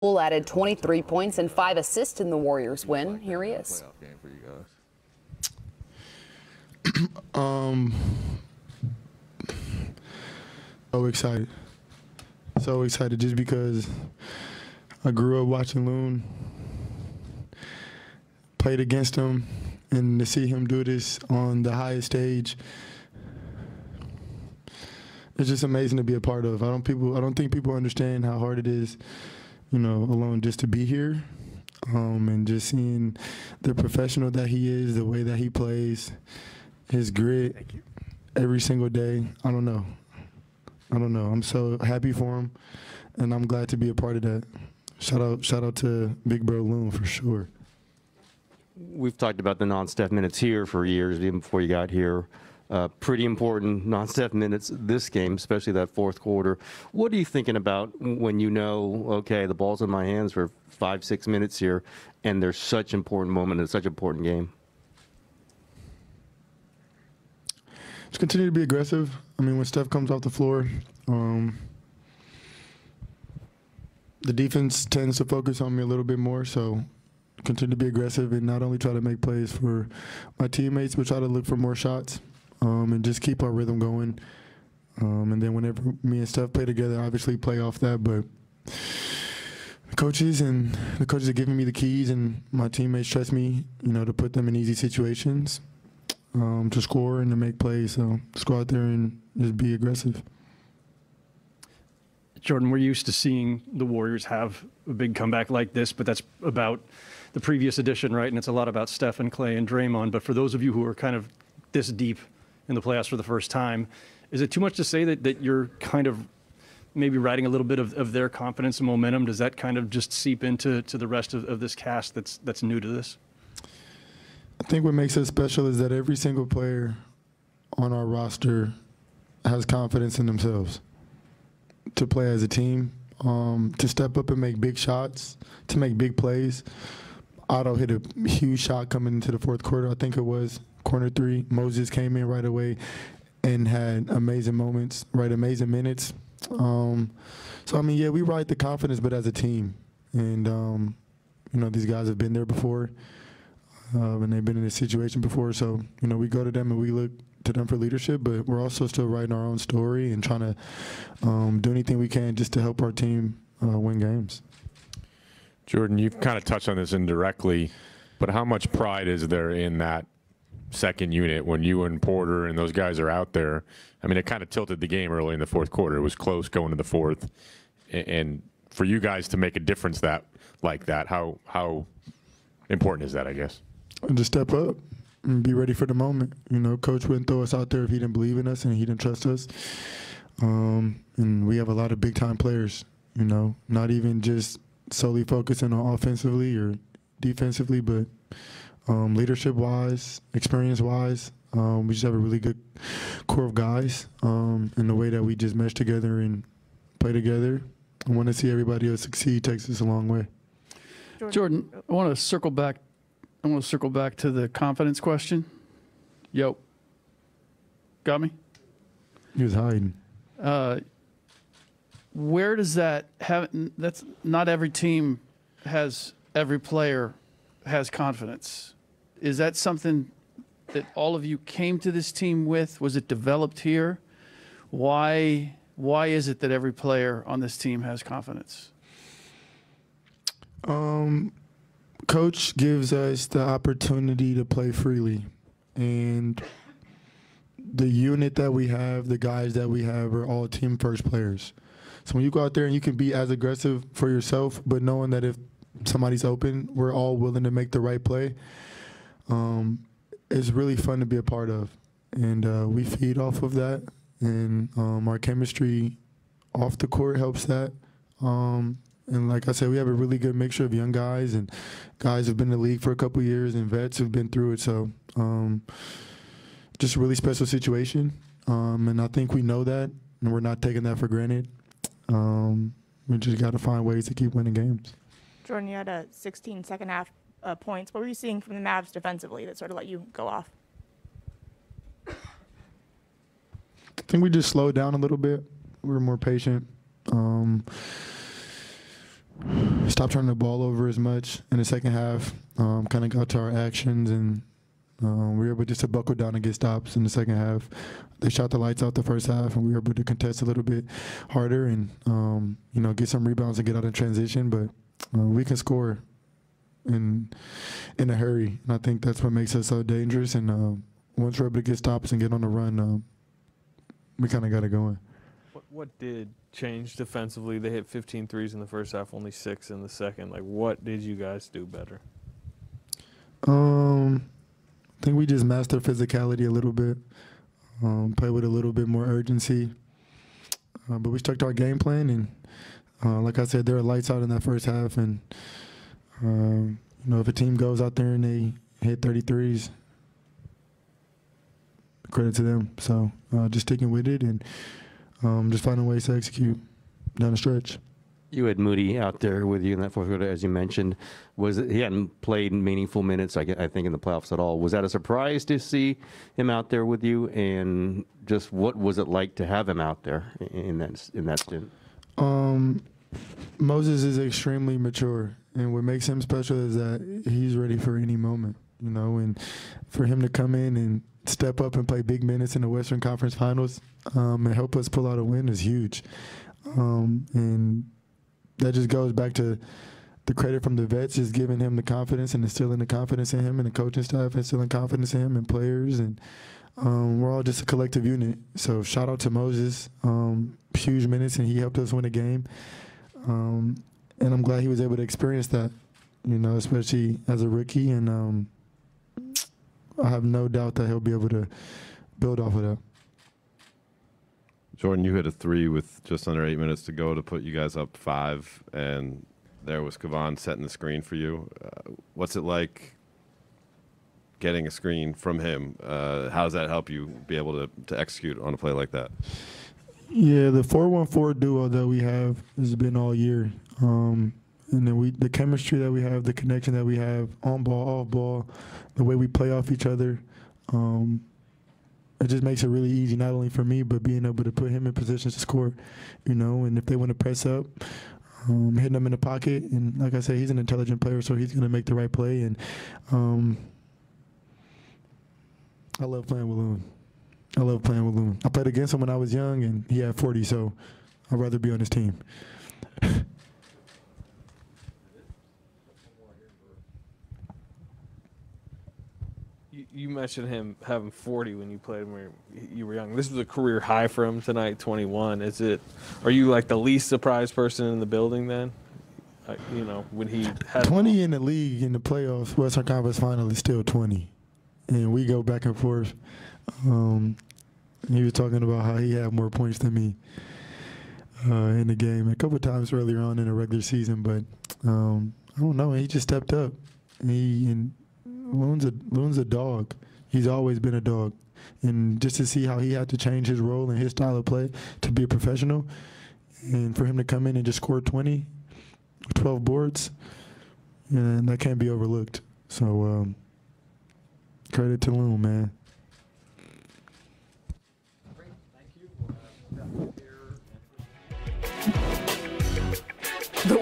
Poole added 23 points and 5 assists in the Warriors win. Here he is. Playoff game for you guys. So excited. So excited just because I grew up watching Loon, played against him, and to see him do this on the highest stage, it's just amazing to be a part of. I don't think people understand how hard it is, you know, alone just to be here, and just seeing the professional that he is, the way that he plays, his grit every single day. I don't know. I'm so happy for him, and I'm glad to be a part of that. Shout out to Big Bro Loon for sure. We've talked about the non-Steph minutes here for years, even before you got here. Pretty important non-Steph minutes this game, especially that fourth quarter. What are you thinking about when you know, okay, the ball's in my hands for 5-6 minutes here, and there's such an important moment and such an important game? Just continue to be aggressive. I mean, when Steph comes off the floor, the defense tends to focus on me a little bit more, so continue to be aggressive and not only try to make plays for my teammates, but try to look for more shots, and just keep our rhythm going. And then whenever me and Steph play together, obviously play off that, but the coaches are giving me the keys, and my teammates trust me, you know, to put them in easy situations, to score and to make plays. So just go out there and just be aggressive. Jordan, we're used to seeing the Warriors have a big comeback like this, but that's about the previous edition, right? And it's a lot about Steph and Clay and Draymond. But for those of you who are kind of this deep in the playoffs for the first time, is it too much to say that you're kind of maybe riding a little bit of their confidence and momentum? Does that kind of just seep into the rest of this cast that's new to this? I think what makes us special is that every single player on our roster has confidence in themselves to play as a team, to step up and make big shots, to make big plays. Otto hit a huge shot coming into the fourth quarter. I think it was corner three. Moses came in right away and had amazing moments, right, amazing minutes. So, I mean, yeah, we ride the confidence, but as a team. And, you know, these guys have been there before. And they've been in this situation before, so you know we go to them and we look to them for leadership, but we're also still writing our own story and trying to do anything we can just to help our team win games. Jordan, you've kind of touched on this indirectly, but how much pride is there in that second unit when you and Porter and those guys are out there? I mean, it kind of tilted the game early in the fourth quarter. It was close going to the fourth, and for you guys to make a difference like that, how important is that, I guess? And just step up and be ready for the moment. You know, Coach wouldn't throw us out there if he didn't believe in us and he didn't trust us. And we have a lot of big-time players, you know, not even just solely focusing on offensively or defensively, but leadership-wise, experience-wise. We just have a really good core of guys, and the way that we just mesh together and play together. I want to see everybody else succeed takes us a long way. Jordan, I want to circle back to the confidence question. Yo. Got me? He was hiding. Where does that have? That's not every team has, every player has confidence. Is that something that all of you came to this team with? Was it developed here? Why is it that every player on this team has confidence? Coach gives us the opportunity to play freely, and the unit that we have, the guys that we have, are all team first players. So when you go out there and you can be as aggressive for yourself, but knowing that if somebody's open, we're all willing to make the right play, it's really fun to be a part of. And we feed off of that, and our chemistry off the court helps that. And like I said, we have a really good mixture of young guys and guys who've been in the league for a couple of years and vets who've been through it. So just a really special situation. And I think we know that, and we're not taking that for granted. We just got to find ways to keep winning games. Jordan, you had a 16 second half points. What were you seeing from the Mavs defensively that sort of let you go off? I think we just slowed down a little bit. We were more patient. stopped turning the ball over as much in the second half. Kind of got to our actions, and we were able just to buckle down and get stops in the second half. They shot the lights out the first half, and we were able to contest a little bit harder and, get some rebounds and get out in transition. But we can score in a hurry, and I think that's what makes us so dangerous. And once we're able to get stops and get on the run, we kind of got it going. What did change defensively? They hit 15 threes in the first half, only 6 in the second. Like, what did you guys do better? I think we just mastered physicality a little bit, play with a little bit more urgency. But we stuck to our game plan, and like I said, there were lights out in that first half. And, if a team goes out there and they hit 33s, credit to them. So just sticking with it and just finding ways to execute down the stretch. You had Moody out there with you in that fourth quarter, as you mentioned. He hadn't played meaningful minutes, I think, in the playoffs at all. Was that a surprise to see him out there with you? And just what was it like to have him out there in that stint? Moses is extremely mature, and what makes him special is that he's ready for any moment, and for him to come in and step up and play big minutes in the Western Conference Finals and help us pull out a win is huge. And that just goes back to the credit from the vets, just giving him the confidence and instilling the confidence in him, and the coaching staff instilling confidence in him, and players. And we're all just a collective unit. So shout out to Moses. Huge minutes, and he helped us win a game. And I'm glad he was able to experience that, especially as a rookie. And I have no doubt that he'll be able to build off of that. Jordan, you hit a 3 with just under 8 minutes to go to put you guys up 5, and there was Kevon setting the screen for you. What's it like getting a screen from him? How does that help you be able to execute on a play like that? Yeah, the 4-1-4 duo that we have has been all year. And then the chemistry that we have, the connection that we have on ball, off ball, the way we play off each other, it just makes it really easy, not only for me, but being able to put him in positions to score, and if they want to press up, hitting them in the pocket. And like I said, he's an intelligent player, so he's going to make the right play. And I love playing with Loon. I played against him when I was young, and he had 40, so I'd rather be on his team. You mentioned him having 40 when you played when you were young. This was a career high for him tonight, 21. Are you like the least surprised person in the building then? When he had 20 in the league in the playoffs, Western Conference Final is still 20, and we go back and forth. He was talking about how he had more points than me in the game a couple of times earlier on in the regular season, but I don't know. He just stepped up. Loon's a dog. He's always been a dog. And just to see how he had to change his role and his style of play to be a professional, and for him to come in and just score 20, 12 boards, and that can't be overlooked. So credit to Loon, man. The